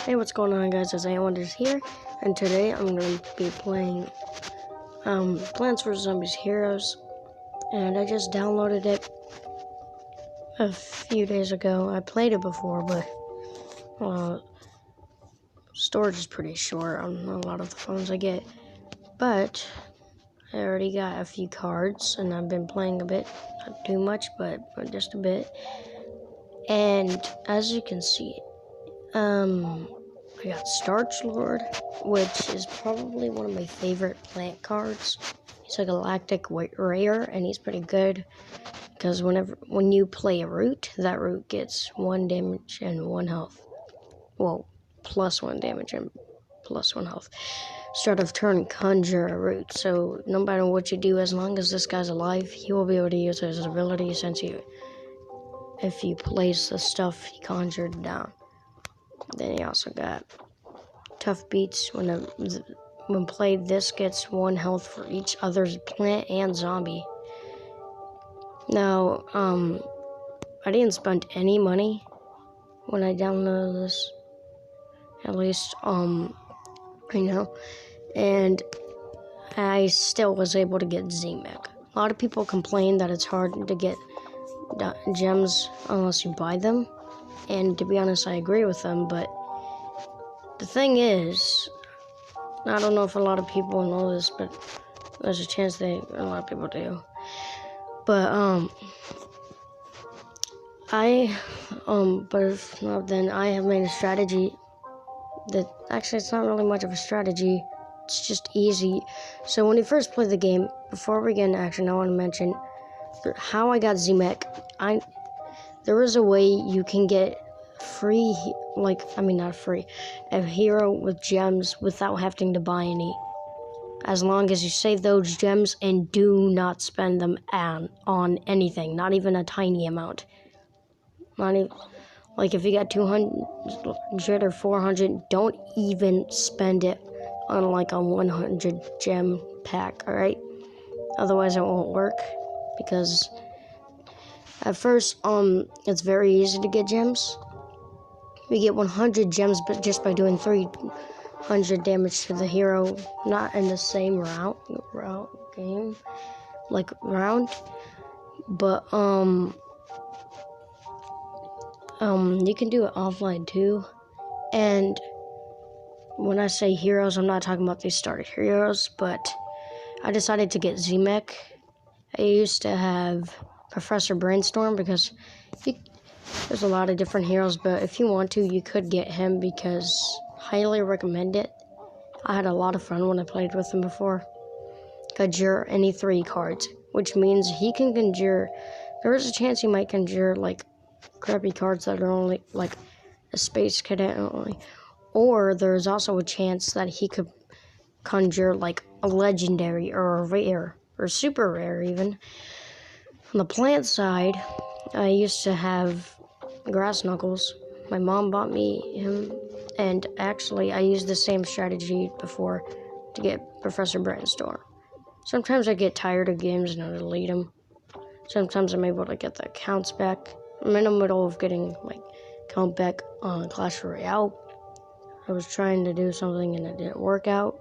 Hey, what's going on, guys? It's ep1 here, and today I'm going to be playing Pvz Heroes, and I just downloaded it a few days ago. I played it before, but storage is pretty short on a lot of the phones I get. But I already got a few cards, and I've been playing a bit, not too much, but just a bit. And as you can see, I got Starch Lord, which is probably one of my favorite plant cards. He's a galactic rare, and he's pretty good because when you play a root, that root gets 1 damage and 1 health. Well, plus 1 damage and plus 1 health. Start of turn, conjure a root. So no matter what you do, as long as this guy's alive, he will be able to use his ability if you place the stuff he conjured down. Then he also got Tough Beats. When played, this gets 1 health for each other's plant and zombie. Now, I didn't spend any money when I downloaded this. At least, and I still was able to get Z-Mech. A lot of people complain that it's hard to get gems unless you buy them. And to be honest, I agree with them, but the thing is, I don't know if a lot of people know this, but there's a chance a lot of people do. But, but if not, then I have made a strategy that, actually, it's not really much of a strategy, it's just easy. So when you first play the game, before we get into action, I want to mention how I got Z-Mech. There is a way you can get a hero with gems without having to buy any. As long as you save those gems and do not spend them on anything, not even a tiny amount. Not even, like if you got 200 or 400, don't even spend it on like a 100 gem pack, alright? Otherwise it won't work, because at first, it's very easy to get gems. You get 100 gems but just by doing 300 damage to the hero, not in the same round, but, you can do it offline too. And when I say heroes, I'm not talking about these starter heroes, but I decided to get Z-Mech. I used to have Professor Brainstorm because there's a lot of different heroes, but if you want to, you could get him because highly recommend it. I had a lot of fun when I played with him before. Conjure any 3 cards, which means he can conjure. There is a chance he might conjure like crappy cards that are only like a space cadet only, or there's also a chance that he could conjure like a legendary or a rare or super rare even. On the plant side, I used to have Grass Knuckles. My mom bought me him, and actually I used the same strategy before to get Professor Brainstorm. Sometimes I get tired of games and I delete them. Sometimes I'm able to get the accounts back. I'm in the middle of getting my account back on Clash Royale. I was trying to do something and it didn't work out.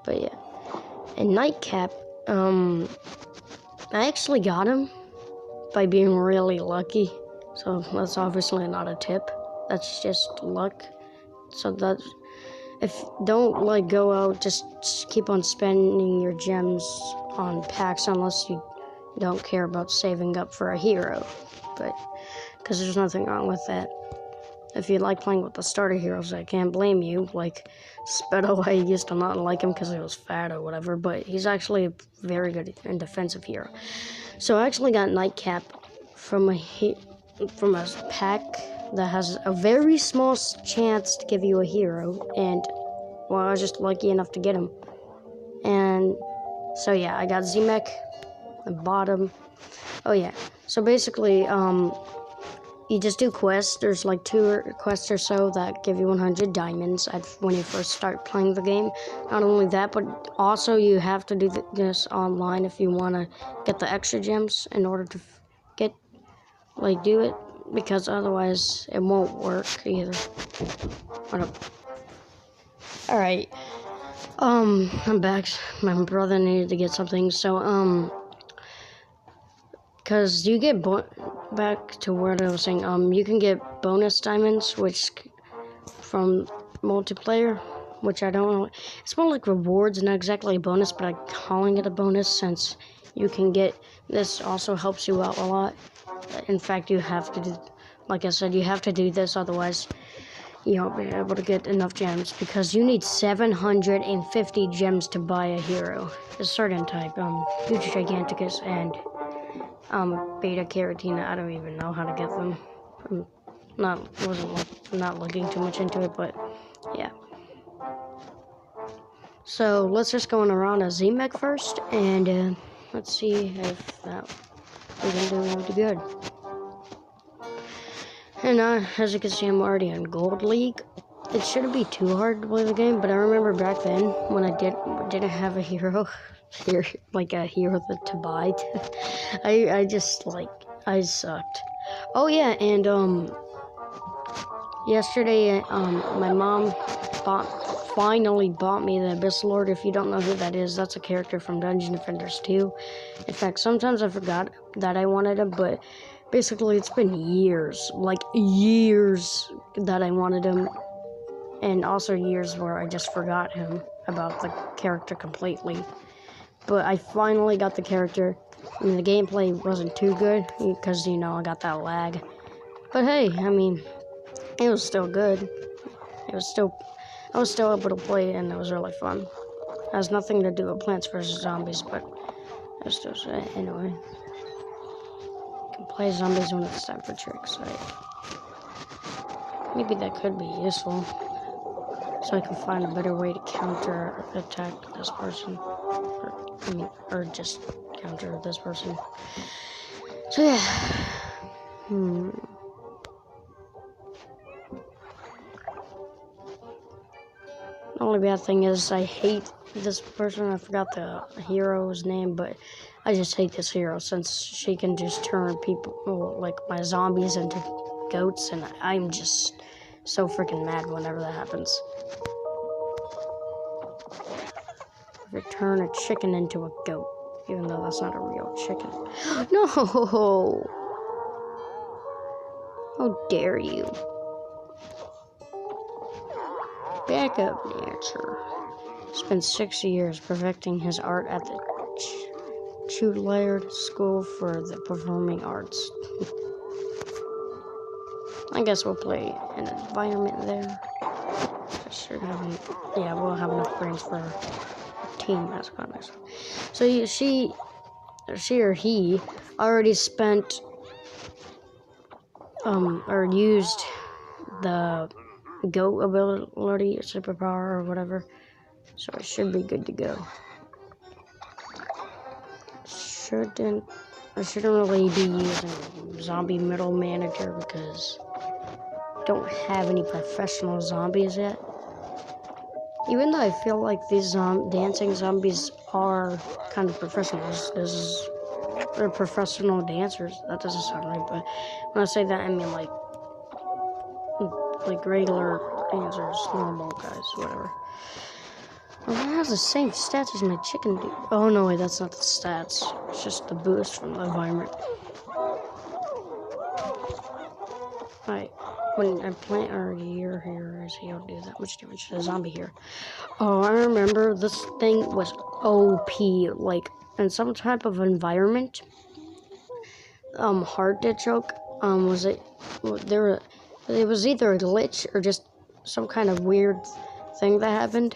But yeah. And Nightcap, I actually got him by being really lucky. So that's obviously not a tip. That's just luck. So don't go out, just keep on spending your gems on packs unless you don't care about saving up for a hero. But because there's nothing wrong with that. If you like playing with the starter heroes, I can't blame you. Like Spedo, I used to not like him because he was fat or whatever, but he's actually a very good and defensive hero. So I actually got Nightcap from a pack that has a very small chance to give you a hero, and well, I was just lucky enough to get him. And so yeah, I got Z-Mech, I bought him. Oh yeah, so basically, you just do quests. There's like 2 quests or so that give you 100 diamonds when you first start playing the game. Not only that, but also you have to do this online if you want to get the extra gems in order to do it. because otherwise it won't work either. Alright. I'm back. My brother needed to get something, so, because you get back to what I was saying, you can get bonus diamonds, which from multiplayer, which I don't know. It's more like rewards, not exactly a bonus, but I'm calling it a bonus since you can get this. Also helps you out a lot. In fact, you have to do, like I said, you have to do this, otherwise you won't be able to get enough gems, because you need 750 gems to buy a hero. A certain type, huge giganticus and beta carotene. I don't even know how to get them. Not looking too much into it, but yeah. So let's just go around a Z-Mech first, and let's see if we can do really good. And as you can see, I'm already in Gold League. It shouldn't be too hard to play the game, but I remember back then when I didn't have a hero here, like a hero to buy. I sucked. Oh yeah, and yesterday my mom finally bought me the Abyss Lord. If you don't know who that is, that's a character from Dungeon Defenders 2. In fact, sometimes I forgot that I wanted him, but basically it's been years, like years that I wanted him, and also years where I just forgot him about the character completely. But I finally got the character. I mean, the gameplay wasn't too good because, you know, I got that lag. But hey, I mean, it was still good. I was still able to play it, and it was really fun. It has nothing to do with Plants vs. Zombies, but I still say anyway. You can play zombies when it's time for tricks, right? Maybe that could be useful, so I can find a better way to counter attack this person, or just counter this person. So yeah. The only bad thing is I hate this person. I forgot the hero's name, but I just hate this hero since she can just turn people, like my zombies, into goats, and I'm just so freaking mad whenever that happens. Turn a chicken into a goat, even though that's not a real chicken. No! How dare you? Back up, nature. Spent 6 years perfecting his art at the Chulaird School for the Performing Arts. I guess we'll play an environment there. We'll have enough brains for a team mascot next one. So she or he already spent or used the goat ability, superpower, or whatever. So it should be good to go. I shouldn't really be using zombie middle manager because I don't have any professional zombies yet. Even though I feel like these dancing zombies are kind of professionals. They're professional dancers. That doesn't sound right, but when I say that, I mean like regular dancers, normal guys, whatever. Well, that has the same stats as my chicken dude. Oh no, wait, that's not the stats. It's just the boost from the environment. Alright, when I plant our year here, he'll do that much damage to the zombie here. Oh, I remember this thing was OP, like in some type of environment. Hard to choke. It was either a glitch or just some kind of weird thing that happened,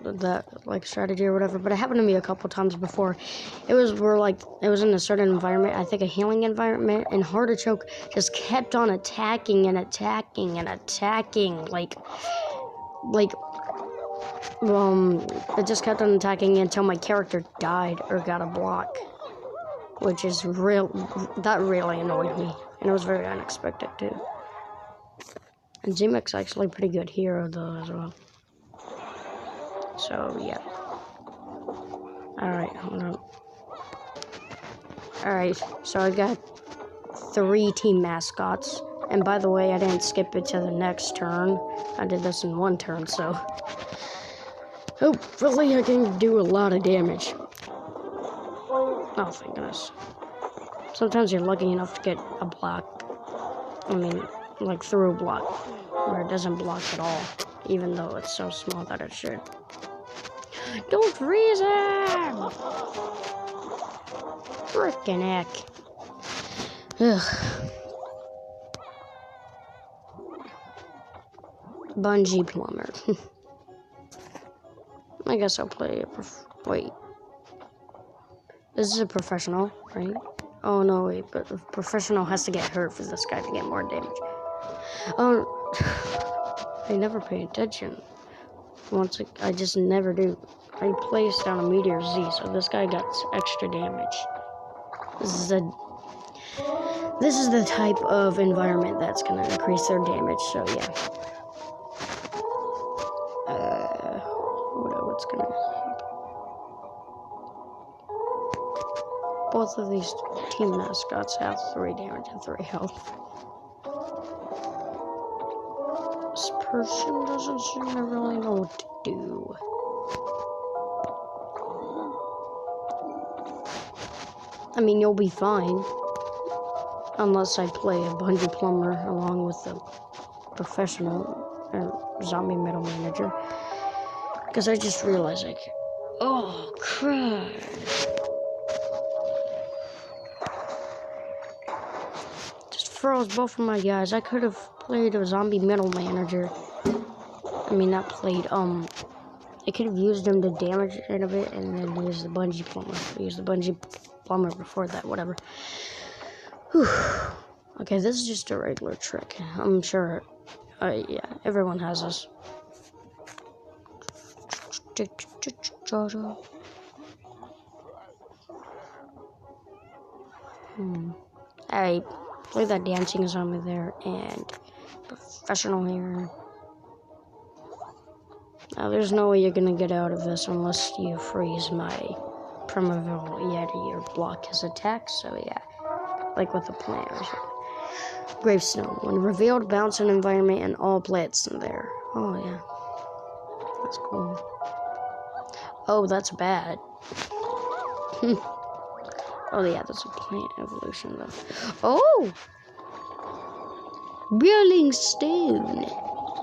that like strategy or whatever, but it happened to me a couple times before. It was in a certain environment, I think a healing environment, and hard to choke just kept on attacking and attacking and attacking, it just kept on attacking until my character died or got a block, which is that really annoyed me, and it was very unexpected too. And Z-Mech's actually a pretty good hero though as well. So yeah. Alright, hold on. Alright, so I got 3 team mascots. And by the way, I didn't skip it to the next turn. I did this in one turn, so hopefully I can do a lot of damage. Oh, thank goodness. Sometimes you're lucky enough to get a block. I mean, like through a block, where it doesn't block at all, even though it's so small that it should. Don't freeze him! Frickin' heck. Ugh. Bungee plumber. I guess I'll play a wait. This is a professional, right? Oh no, wait, but the professional has to get hurt for this guy to get more damage. Oh, I never pay attention. I just never do. I placed down a Meteor Z, so this guy got extra damage. This is the type of environment that's gonna increase their damage. So yeah. What's gonna happen? Both of these team mascots have 3 damage and 3 health. This person doesn't seem to really know what to do. I mean, you'll be fine. Unless I play a bungee plumber along with the professional zombie metal manager. Because I just realized, like, oh, crap. Just froze both of my guys. I could have played a zombie metal manager. I mean, not played, I could have used him to damage it a bit and then use the bungee plumber. Use the bungee plumber before that, whatever. Whew. Okay, this is just a regular trick. I'm sure, yeah, everyone has this. Alright, play that dancing zombie there, and professional here. Now, there's no way you're gonna get out of this unless you freeze my Primavera Yeti or block his attack, so yeah. Like with the plant or something. Gravestone. When revealed, bounce an environment and all plants in there. Oh, yeah. That's cool. Oh, that's bad. Oh, yeah, that's a plant evolution, though. Oh! Rolling stone.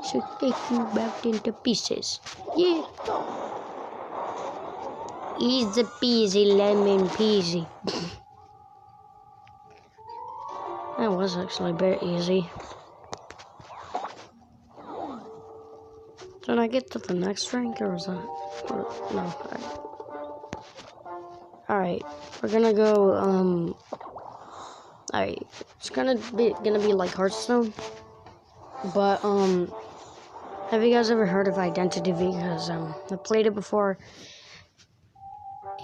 So take you back into pieces. Yeah. Easy peasy, lemon peasy. That was actually a bit easy. Did I get to the next rank, or was that? No. Alright, we're gonna go. Alright, it's gonna be like Hearthstone, but have you guys ever heard of Identity V? Because I played it before,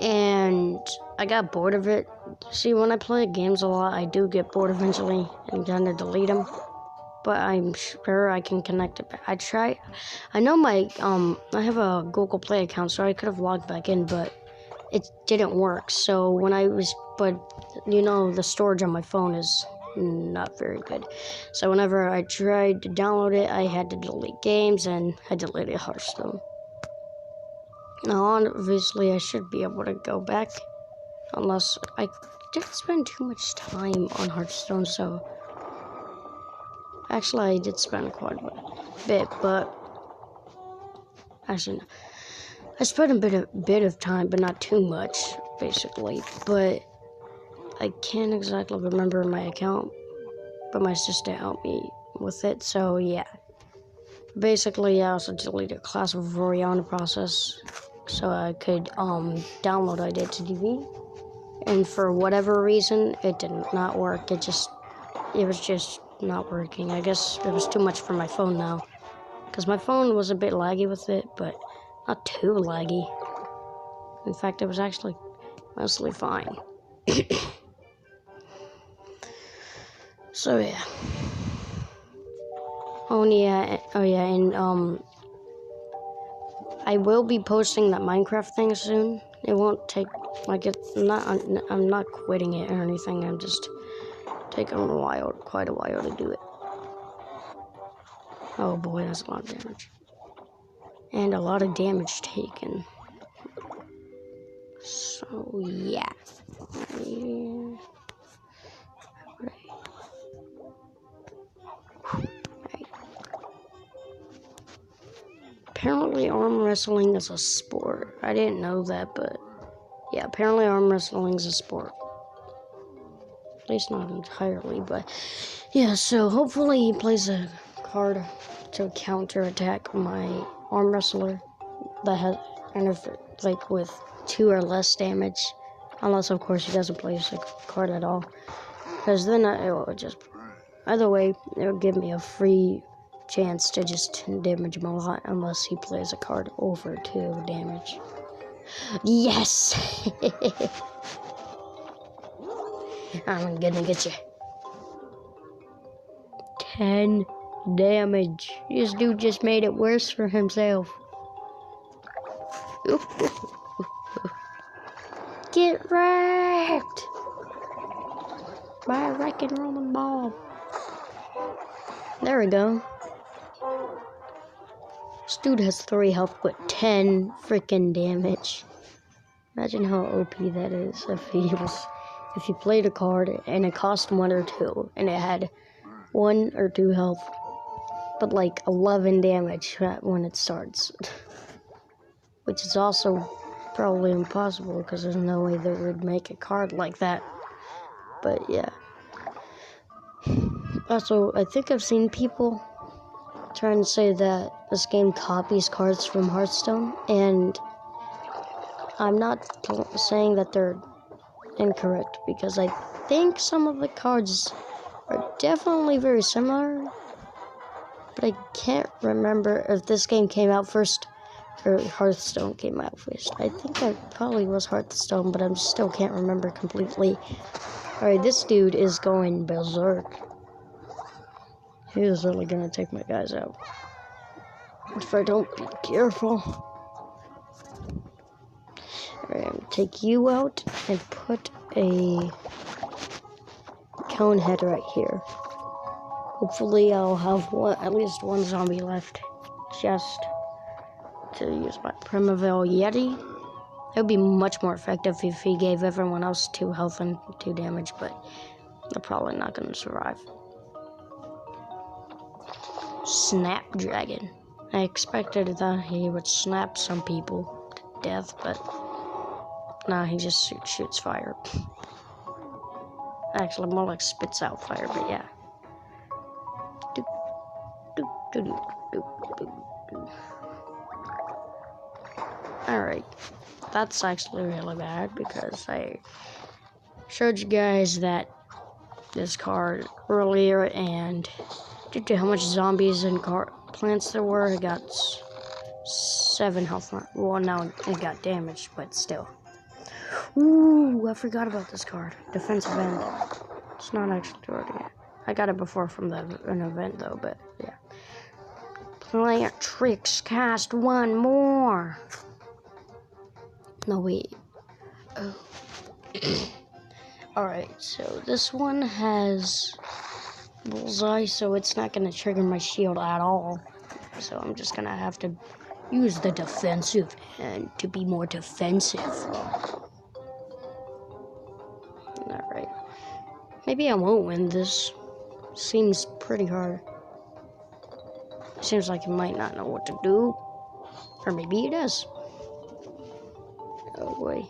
and I got bored of it. See, when I play games a lot, I do get bored eventually and kind of delete them. But I'm sure I can connect it back. I know I have a Google Play account, so I could have logged back in, but it didn't work. So you know, the storage on my phone is not very good. So whenever I tried to download it, I had to delete games, and I deleted Hearthstone. Now, obviously, I should be able to go back, unless I didn't spend too much time on Hearthstone, so... Actually, I did spend quite a bit, but... Actually, no. I spent a bit of time, but not too much, basically. But I can't exactly remember my account, but my sister helped me with it, so yeah. Basically, I also deleted Class of Royale in the process, so I could download Identity V. And for whatever reason, it did not work. It was just not working. I guess it was too much for my phone now, because my phone was a bit laggy with it, but not too laggy. In fact, it was actually mostly fine. So yeah. Oh yeah, and I will be posting that Minecraft thing soon. It won't take, like, I'm not quitting it or anything. I'm just taking quite a while to do it. Oh boy, that's a lot of damage. And a lot of damage taken. So, yeah. Right. Apparently, arm wrestling is a sport. I didn't know that, but yeah, apparently arm wrestling is a sport. At least not entirely, but yeah, so hopefully he plays a card to counterattack my arm wrestler that has, like, with 2 or less damage. Unless, of course, he doesn't play a card at all. Because then it will just, either way, it will give me a free chance to just damage him a lot unless he plays a card over 2 damage. Yes! I'm gonna get you. 10 damage. This dude just made it worse for himself. Get wrecked by a wrecking Roman ball. There we go. This dude has 3 health with 10 freaking damage. Imagine how OP that is if he played a card and it cost 1 or 2 and it had 1 or 2 health, but like 11 damage when it starts. Which is also probably impossible because there's no way they would make a card like that. But yeah. Also, I think I've seen people trying to say that this game copies cards from Hearthstone, and I'm not saying that they're incorrect because I think some of the cards are definitely very similar, but I can't remember if this game came out first or Hearthstone came out first. I think it probably was Hearthstone, but I still can't remember completely. Alright, this dude is going berserk. He is really gonna take my guys out if I don't be careful. Alright, I'm gonna take you out and put a cone head right here. Hopefully I'll have at least one zombie left just to use my Pvz Yeti. It would be much more effective if he gave everyone else 2 health and 2 damage, but they're probably not going to survive. Snapdragon. I expected that he would snap some people to death, but nah, he just shoots fire. Actually, more like spits out fire, but yeah. Alright, that's actually really bad because I showed you guys that this card earlier, and due to how much zombies and plants there were, it got 7 health. Well, now it got damaged, but still. Ooh, I forgot about this card. Defensive end. It's not actually already yet. I got it before from an event though, but yeah. Plant tricks, cast 1 more. No, wait. Oh. Alright, so this one has bullseye, so it's not going to trigger my shield at all. So I'm just going to have to use the defensive and to be more defensive. Alright. Maybe I won't win this. Seems pretty hard. Seems like he might not know what to do. Or maybe he does. Oh boy.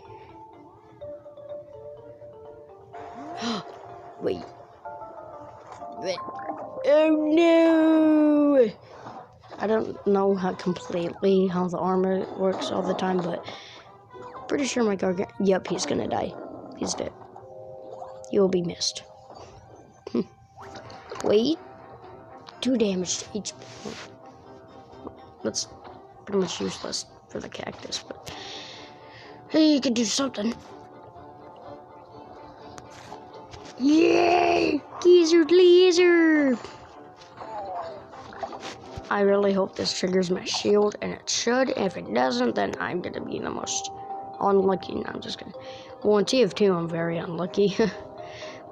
Wait. Oh no! I don't know how the armor works all the time, but pretty sure my guard. Yep, he's gonna die. He's dead. He will be missed. Wait. 2 damage to each. That's pretty much useless for the cactus, but hey, you could do something. Yay! Gizzard laser! I really hope this triggers my shield, and it should. If it doesn't, then I'm gonna be the most unlucky. No, I'm just gonna. Well, in TF2, I'm very unlucky.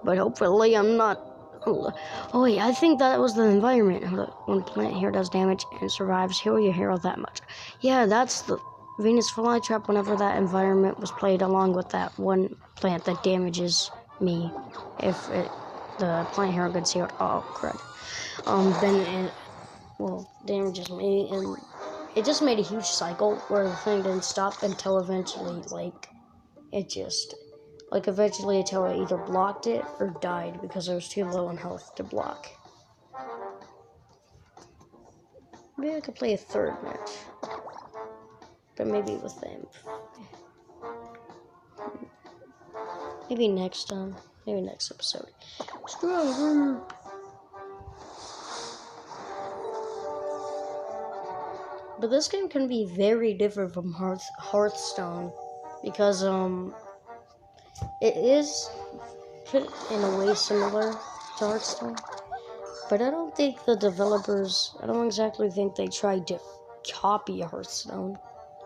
But hopefully, I'm not Oh wait, I think that was the environment. When a plant here does damage and survives, heal your hero that much. Yeah, that's the Venus flytrap. Whenever that environment was played along with that one plant that damages me, if the plant hero gets healed, oh crud. Then it damages me, and it just made a huge cycle where the thing didn't stop until eventually, eventually until I either blocked it or died because I was too low in health to block. Maybe I could play a third match. But maybe with them. Maybe next time. Maybe next episode. Stronger! But this game can be very different from Hearthstone. Because, it is in a way similar to Hearthstone. But I don't think the developers, I don't exactly think they tried to copy Hearthstone.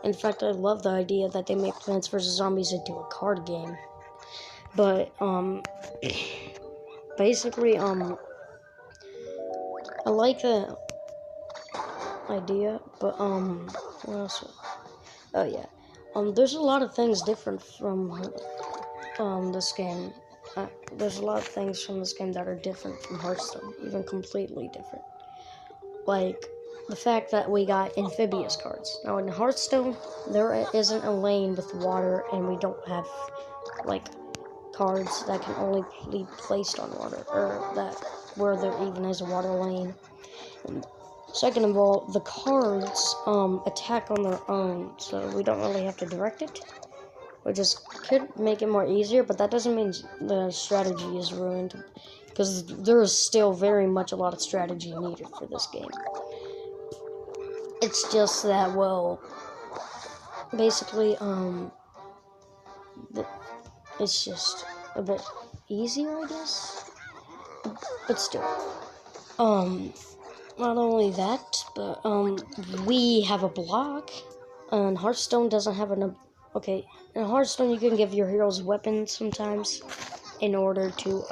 In fact, I love the idea that they make Plants vs. Zombies into a card game. But, basically, I like the idea, but, what else? Oh, yeah. There's a lot of things different from, this game. There's a lot of things from this game that are different from Hearthstone, even completely different. Like, the fact that we got amphibious cards. Now, in Hearthstone, there isn't a lane with water, and we don't have, cards that can only be placed on water, or that where there even is a water lane. And second of all, the cards attack on their own, so we don't really have to direct it. We just could make it more easier, but that doesn't mean the strategy is ruined, because there is still very much a lot of strategy needed for this game. It's just that, well, basically, it's just a bit easier, I guess. But still, not only that, but, we have a block, and Hearthstone doesn't have okay, in Hearthstone you can give your heroes weapons sometimes, in order to,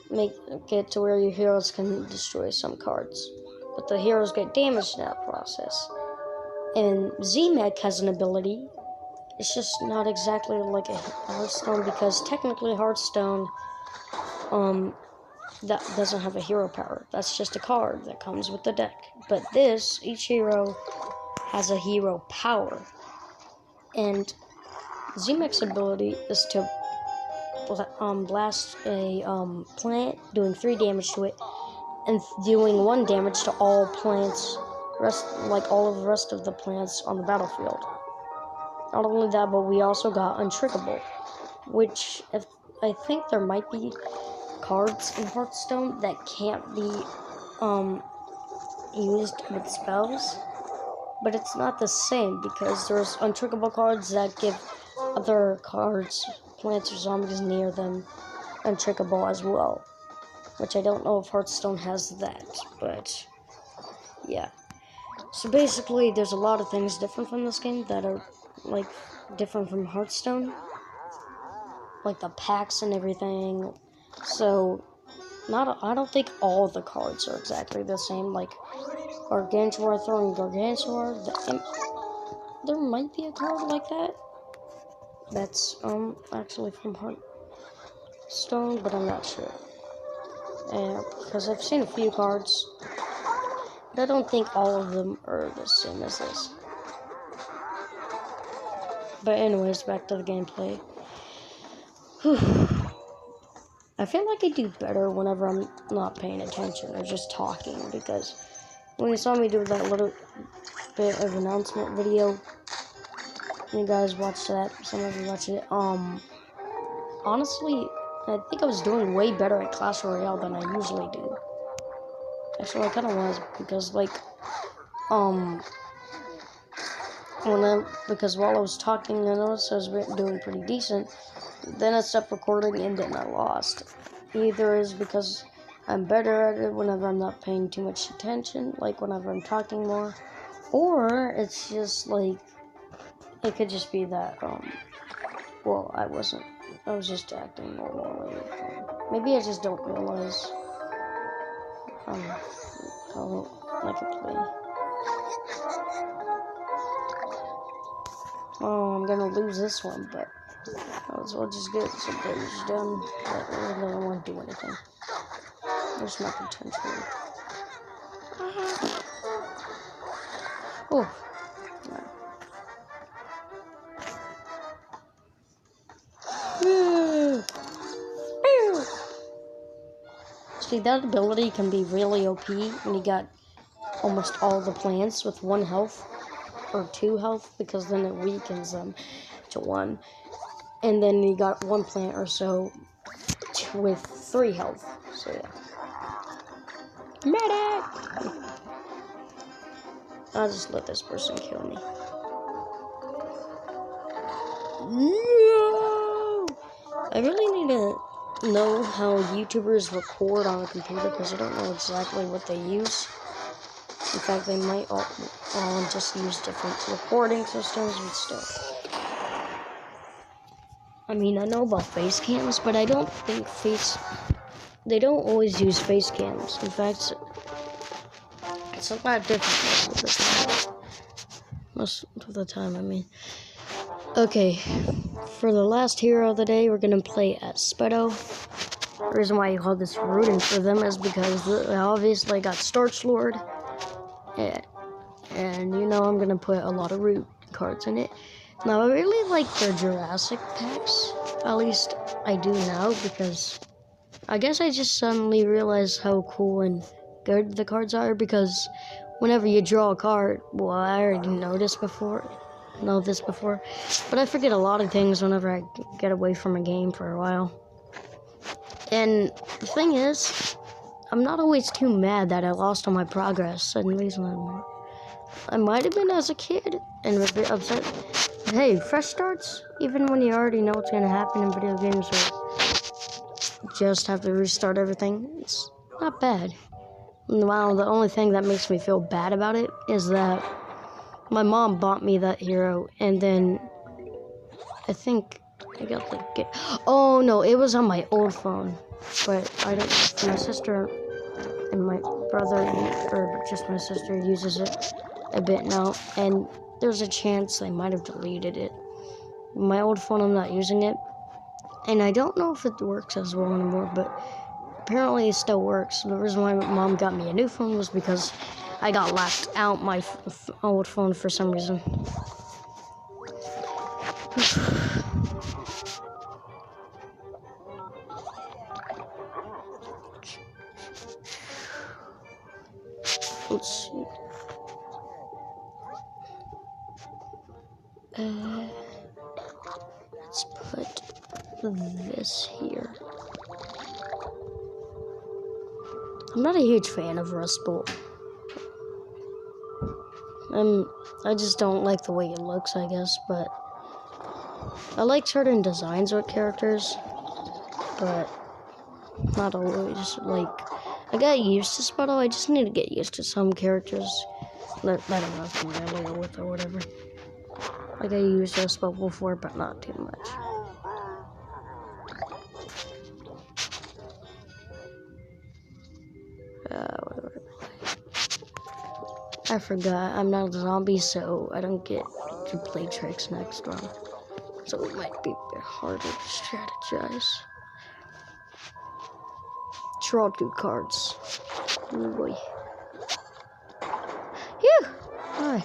make it to where your heroes can destroy some cards. But the heroes get damaged in that process. And ZMech has an ability. It's just not exactly like a Hearthstone, because technically Hearthstone, that doesn't have a hero power. That's just a card that comes with the deck. But each hero has a hero power. And ZMech's ability is to blast a plant, doing 3 damage to it, and doing 1 damage to all plants, all of the rest of the plants on the battlefield. Not only that, but we also got Untrickable, which I think there might be cards in Hearthstone that can't be used with spells, but it's not the same, because there's Untrickable cards that give other cards, plants or zombies near them, Untrickable as well, which I don't know if Hearthstone has that, but yeah. So basically, there's a lot of things different from this game that are, different from Hearthstone, like the packs and everything. So, I don't think all the cards are exactly the same, like Gargantuar throwing Gargantuar. There might be a card like that. That's, actually from Hearthstone, but I'm not sure. Because I've seen a few cards, but I don't think all of them are the same as this. But anyways, back to the gameplay. I feel like I do better whenever I'm not paying attention or just talking, because when you saw me do that little bit of announcement video, you guys watched that, some of you watched it, honestly, I think I was doing way better at Clash Royale than I usually do. Actually, I kind of was, because, because while I was talking, I noticed I was doing pretty decent. Then I stopped recording, and then I lost. Either is because I'm better at it whenever I'm not paying too much attention, like whenever I'm talking more, or it's just it could just be that, I was just acting normally. Maybe I just don't realize how I can play. Oh, I'm gonna lose this one, but might as well just get some damage done. But I really don't want to do anything. There's my potential. Oh. See, that ability can be really OP when you got almost all the plants with 1 health or 2 health, because then it weakens them to 1. And then you got 1 plant or so with 3 health. So yeah. Medic! I'll just let this person kill me. No! I really need to know how YouTubers record on a computer, because I don't know exactly what they use. In fact, they might all just use different recording systems and stuff. I mean, I know about face cams, but I don't think they don't always use face cams. In fact, it's a lot different most of the time, I mean. Okay, for the last hero of the day, we're gonna play as Spedo. The reason why you call this rooting for them is because they obviously got Starch Lord. And you know I'm gonna put a lot of root cards in it. Now, I really like their Jurassic packs. At least I do now, because I guess I just suddenly realized how cool and good the cards are, because whenever you draw a card, well, I already know this before, but I forget a lot of things whenever I get away from a game for a while. And the thing is, I'm not always too mad that I lost all my progress. And the reason I might have been as a kid and was very upset. But hey, fresh starts, even when you already know what's going to happen in video games, or just have to restart everything, it's not bad. And wow, the only thing that makes me feel bad about it is that my mom bought me that hero, and then I think I got the oh no, it was on my old phone, but I don't. My sister and my brother, or just my sister, uses it a bit now, and there's a chance I might have deleted it. My old phone, I'm not using it, and I don't know if it works as well anymore, but apparently it still works. The reason why my mom got me a new phone was because I got locked out my old phone for some reason. Let's see. Let's put this here. I'm not a huge fan of Rust Bowl. I just don't like the way it looks, I guess, but I like certain designs with characters, but not always. Like, I got used to Spedo, I just need to get used to some characters that I'm not familiar with or whatever. Like, I used Spedo before, but not too much. I forgot, I'm not a zombie, so I don't get to play tricks next round. So it might be a bit harder to strategize. Draw 2 cards. Oh boy. Phew! Hi.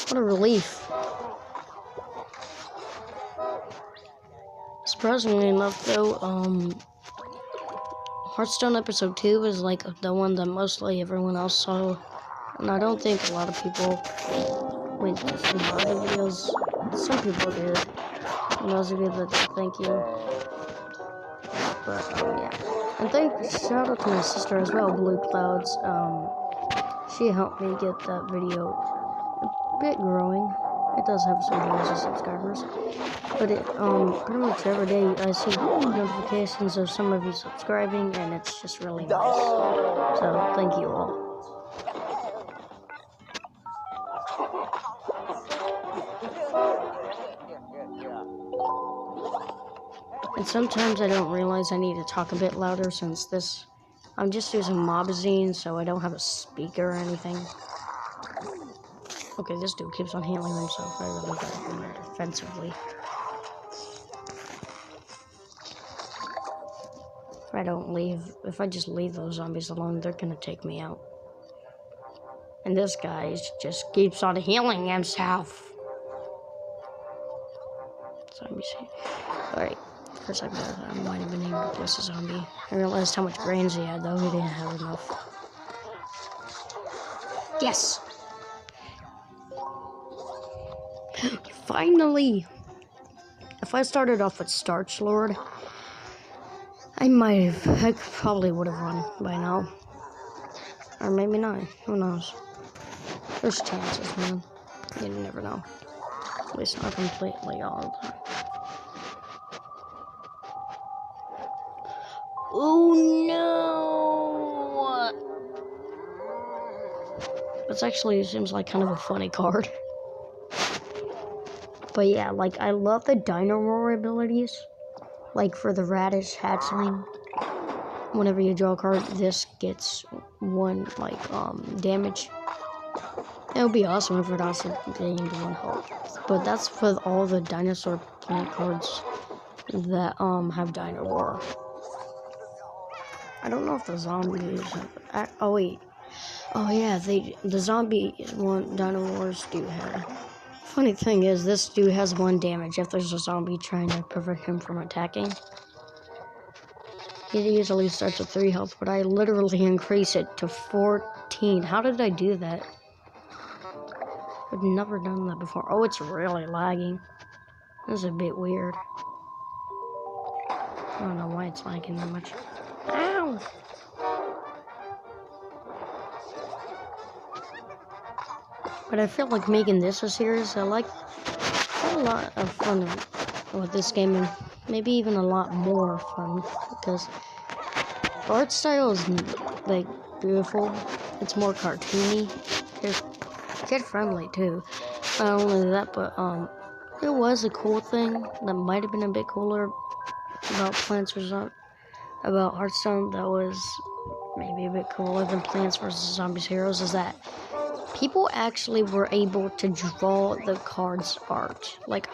What a relief. Surprisingly enough, though, Hearthstone episode 2 is like the one that mostly everyone else saw. And I don't think a lot of people went to see my other videos. Some people did. And those of you that did, thank you. But, yeah. And shout out to my sister as well, Blue Clouds. She helped me get that video a bit growing. It does have some millions of subscribers. But it, pretty much every day I see notifications of some of you subscribing, and it's just really nice. So, thank you all. And And sometimes I don't realize I need to talk a bit louder since I'm just using Mobazine, so I don't have a speaker or anything. Okay, this dude keeps on healing himself. I really gotta do that defensively. If I just leave those zombies alone, they're gonna take me out. And this guy just keeps on healing himself. Zombies here. Alright, first I might have been able to place a zombie. I realized how much brains he had, though. He didn't have enough. Yes! Finally! If I started off with Starch Lord, I probably would have won by now. Or maybe not. Who knows? There's chances, man. You never know. At least not completely all the time. Oh no! This actually seems like kind of a funny card. But yeah, like, I love the Dino Roar abilities. Like, for the Radish Hatchling. Whenever you draw a card, this gets one, like, damage. It would be awesome if it also gained 1 health. But that's for all the dinosaur plant cards that, have Dino Roar. I don't know if the zombies have, oh wait. Oh yeah, the zombies want Dino Wars do have. Funny thing is, this dude has 1 damage if there's a zombie trying to prevent him from attacking. He usually starts with 3 health, but I literally increase it to 14. How did I do that? I've never done that before. Oh, it's really lagging. This is a bit weird. I don't know why it's lagging that much. Ow! But I feel like making this a series. I had a lot of fun with this game, and maybe even a lot more fun, because the art style is, like, beautiful. It's more cartoony. It's kid-friendly, too. Not only that, but, it was a cool thing that might have been a bit cooler about about Hearthstone that was maybe a bit cooler than Plants vs. Zombies Heroes is that people actually were able to draw the card's art. Like,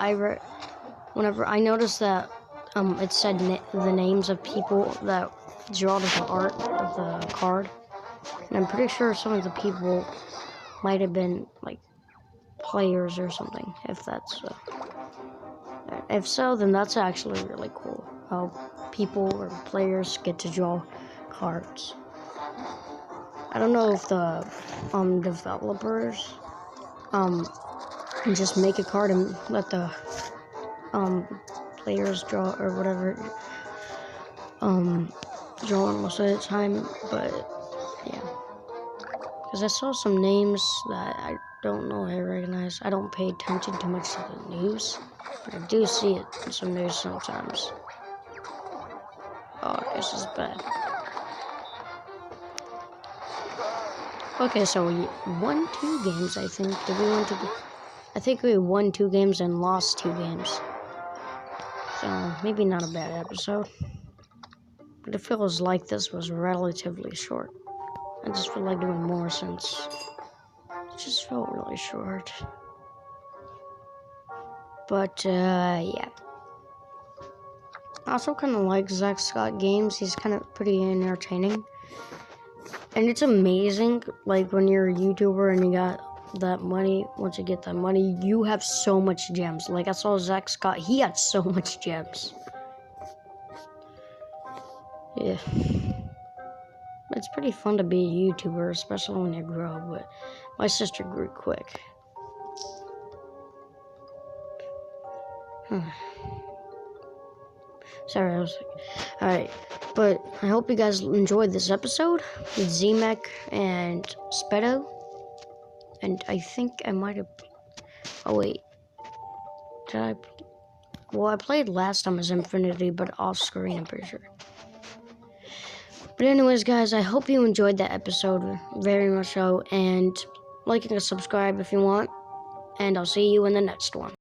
whenever I noticed that it said the names of people that draw the art of the card, and I'm pretty sure some of the people might have been, like, players or something, if so, then that's actually really cool, how people or players get to draw cards. I don't know if the developers can just make a card and let the players draw or whatever draw most of the time, but yeah, because I saw some names that I don't know I recognize. I don't pay attention too much to the news, but I do see it in some news sometimes. Oh, this is bad. Okay, so we won 2 games, I think. I think we won 2 games and lost 2 games. So, maybe not a bad episode. But it feels like this was relatively short. I just feel like doing more since it just felt really short. But, yeah. I also kind of like Zach Scott games. He's kind of pretty entertaining. And it's amazing, like, when you're a YouTuber and you got that money, once you get that money, you have so much gems. Like, I saw Zach Scott, he had so much gems. Yeah. It's pretty fun to be a YouTuber, especially when you grow, but my sister grew quick. Sorry, I was like, alright, but I hope you guys enjoyed this episode with Z-Mech and Spedo, and I think I might have, oh wait, well, I played last time as Infinity, but off screen, I'm pretty sure. But anyways, guys, I hope you enjoyed that episode very much so, and like and subscribe if you want, and I'll see you in the next one.